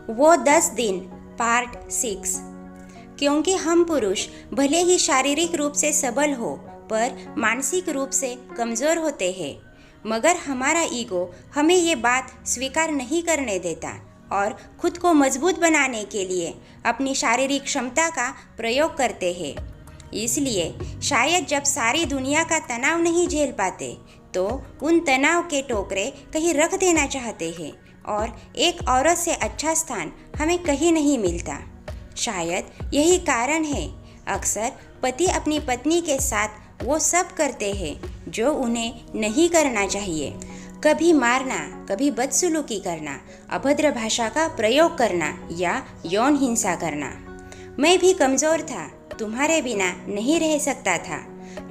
वो 10 दिन पार्ट 6। क्योंकि हम पुरुष भले ही शारीरिक रूप से सबल हो पर मानसिक रूप से कमज़ोर होते हैं, मगर हमारा ईगो हमें ये बात स्वीकार नहीं करने देता और खुद को मजबूत बनाने के लिए अपनी शारीरिक क्षमता का प्रयोग करते हैं। इसलिए शायद जब सारी दुनिया का तनाव नहीं झेल पाते तो उन तनाव के टोकरे कहीं रख देना चाहते हैं और एक औरत से अच्छा स्थान हमें कहीं नहीं मिलता। शायद यही कारण है अक्सर पति अपनी पत्नी के साथ वो सब करते हैं जो उन्हें नहीं करना चाहिए। कभी मारना, कभी बदसलूकी करना, अभद्र भाषा का प्रयोग करना या यौन हिंसा करना। मैं भी कमज़ोर था, तुम्हारे बिना नहीं रह सकता था।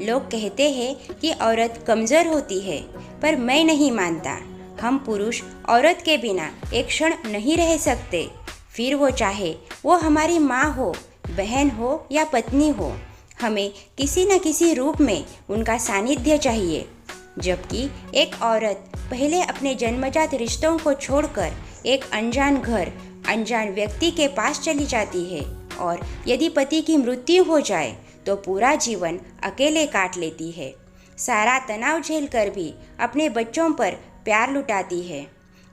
लोग कहते हैं कि औरत कमज़ोर होती है, पर मैं नहीं मानता। हम पुरुष औरत के बिना एक क्षण नहीं रह सकते, फिर वो चाहे वो हमारी माँ हो, बहन हो या पत्नी हो। हमें किसी न किसी रूप में उनका सानिध्य चाहिए। जबकि एक औरत पहले अपने जन्मजात रिश्तों को छोड़कर एक अनजान घर, अनजान व्यक्ति के पास चली जाती है और यदि पति की मृत्यु हो जाए तो पूरा जीवन अकेले काट लेती है। सारा तनाव झेलकर भी अपने बच्चों पर प्यार लुटाती है।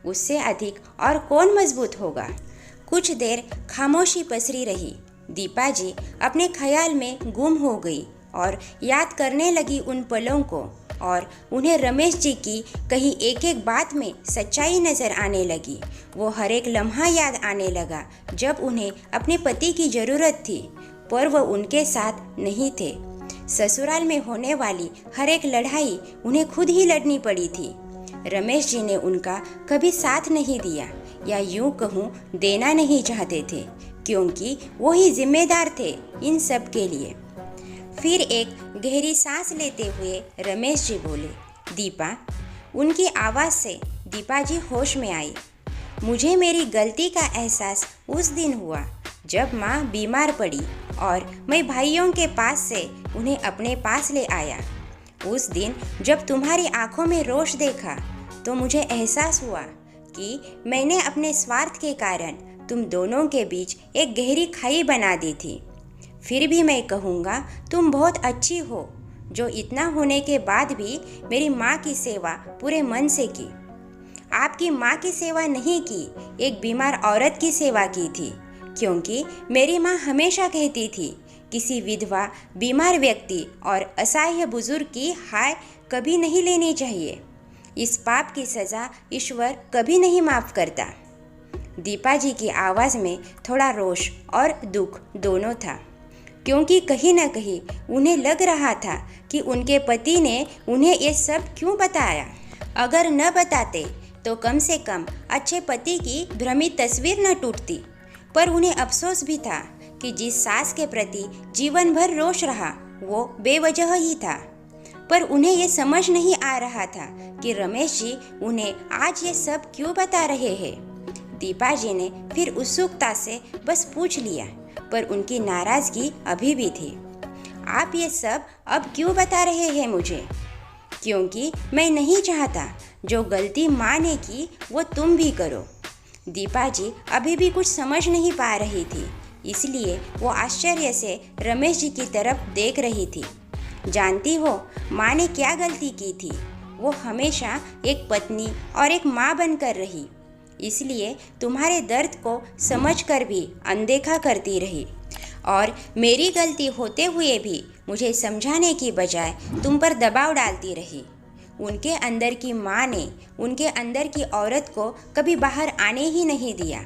उससे अधिक और कौन मजबूत होगा। कुछ देर खामोशी पसरी रही। दीपा जी अपने ख्याल में गुम हो गई और याद करने लगी उन पलों को, और उन्हें रमेश जी की कहीं एक एक बात में सच्चाई नज़र आने लगी। वो हर एक लम्हा याद आने लगा जब उन्हें अपने पति की ज़रूरत थी पर वो उनके साथ नहीं थे। ससुराल में होने वाली हर एक लड़ाई उन्हें खुद ही लड़नी पड़ी थी। रमेश जी ने उनका कभी साथ नहीं दिया, या यूं कहूँ देना नहीं चाहते थे, क्योंकि वो ही जिम्मेदार थे इन सब के लिए। फिर एक गहरी सांस लेते हुए रमेश जी बोले, दीपा। उनकी आवाज़ से दीपा जी होश में आई। मुझे मेरी गलती का एहसास उस दिन हुआ जब माँ बीमार पड़ी और मैं भाइयों के पास से उन्हें अपने पास ले आया। उस दिन जब तुम्हारी आंखों में रोष देखा तो मुझे एहसास हुआ कि मैंने अपने स्वार्थ के कारण तुम दोनों के बीच एक गहरी खाई बना दी थी। फिर भी मैं कहूँगा तुम बहुत अच्छी हो, जो इतना होने के बाद भी मेरी माँ की सेवा पूरे मन से की। आपकी माँ की सेवा नहीं की, एक बीमार औरत की सेवा की थी, क्योंकि मेरी माँ हमेशा कहती थी किसी विधवा, बीमार व्यक्ति और असहाय बुजुर्ग की हाय कभी नहीं लेनी चाहिए। इस पाप की सज़ा ईश्वर कभी नहीं माफ़ करता। दीपा जी की आवाज़ में थोड़ा रोष और दुख दोनों था, क्योंकि कहीं न कहीं उन्हें लग रहा था कि उनके पति ने उन्हें ये सब क्यों बताया। अगर न बताते तो कम से कम अच्छे पति की भ्रमित तस्वीर न टूटती। पर उन्हें अफसोस भी था कि जिस सास के प्रति जीवन भर रोष रहा वो बेवजह ही था। पर उन्हें ये समझ नहीं आ रहा था कि रमेश जी उन्हें आज ये सब क्यों बता रहे हैं। दीपा जी ने फिर उत्सुकता से बस पूछ लिया, पर उनकी नाराज़गी अभी भी थी। आप ये सब अब क्यों बता रहे हैं मुझे? क्योंकि मैं नहीं चाहता जो गलती माँ ने की वो तुम भी करो। दीपा जी अभी भी कुछ समझ नहीं पा रही थी, इसलिए वो आश्चर्य से रमेश जी की तरफ देख रही थी। जानती हो माँ ने क्या गलती की थी? वो हमेशा एक पत्नी और एक माँ बनकर रही, इसलिए तुम्हारे दर्द को समझकर भी अनदेखा करती रही, और मेरी गलती होते हुए भी मुझे समझाने की बजाय तुम पर दबाव डालती रही। उनके अंदर की माँ ने उनके अंदर की औरत को कभी बाहर आने ही नहीं दिया।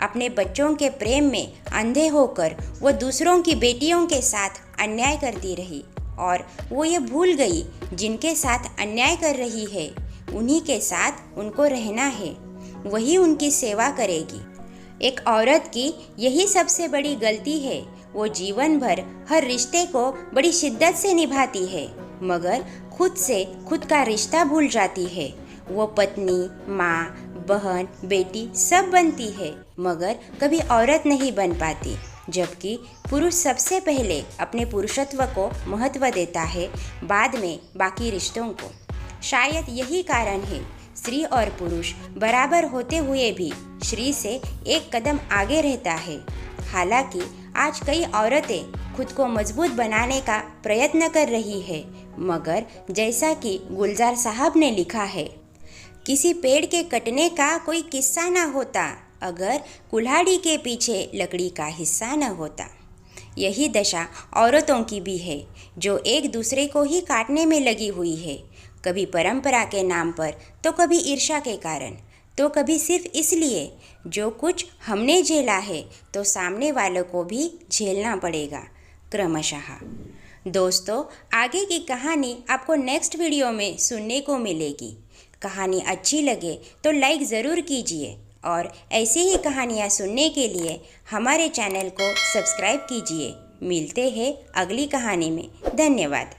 अपने बच्चों के प्रेम में अंधे होकर वो दूसरों की बेटियों के साथ अन्याय करती रही, और वो ये भूल गई जिनके साथ अन्याय कर रही है उन्हीं के साथ उनको रहना है, वही उनकी सेवा करेगी। एक औरत की यही सबसे बड़ी गलती है, वो जीवन भर हर रिश्ते को बड़ी शिद्दत से निभाती है, मगर खुद से खुद का रिश्ता भूल जाती है। वो पत्नी, माँ, बहन, बेटी सब बनती है, मगर कभी औरत नहीं बन पाती। जबकि पुरुष सबसे पहले अपने पुरुषत्व को महत्व देता है, बाद में बाकी रिश्तों को। शायद यही कारण है स्त्री और पुरुष बराबर होते हुए भी श्री से एक कदम आगे रहता है। हालांकि आज कई औरतें खुद को मजबूत बनाने का प्रयत्न कर रही है, मगर जैसा कि गुलजार साहब ने लिखा है, किसी पेड़ के कटने का कोई किस्सा न होता अगर कुल्हाड़ी के पीछे लकड़ी का हिस्सा न होता। यही दशा औरतों की भी है, जो एक दूसरे को ही काटने में लगी हुई है, कभी परंपरा के नाम पर तो कभी ईर्ष्या के कारण, तो कभी सिर्फ इसलिए जो कुछ हमने झेला है तो सामने वालों को भी झेलना पड़ेगा क्रमशः। दोस्तों, आगे की कहानी आपको नेक्स्ट वीडियो में सुनने को मिलेगी। कहानी अच्छी लगे तो लाइक ज़रूर कीजिए और ऐसी ही कहानियाँ सुनने के लिए हमारे चैनल को सब्सक्राइब कीजिए। मिलते हैं अगली कहानी में। धन्यवाद।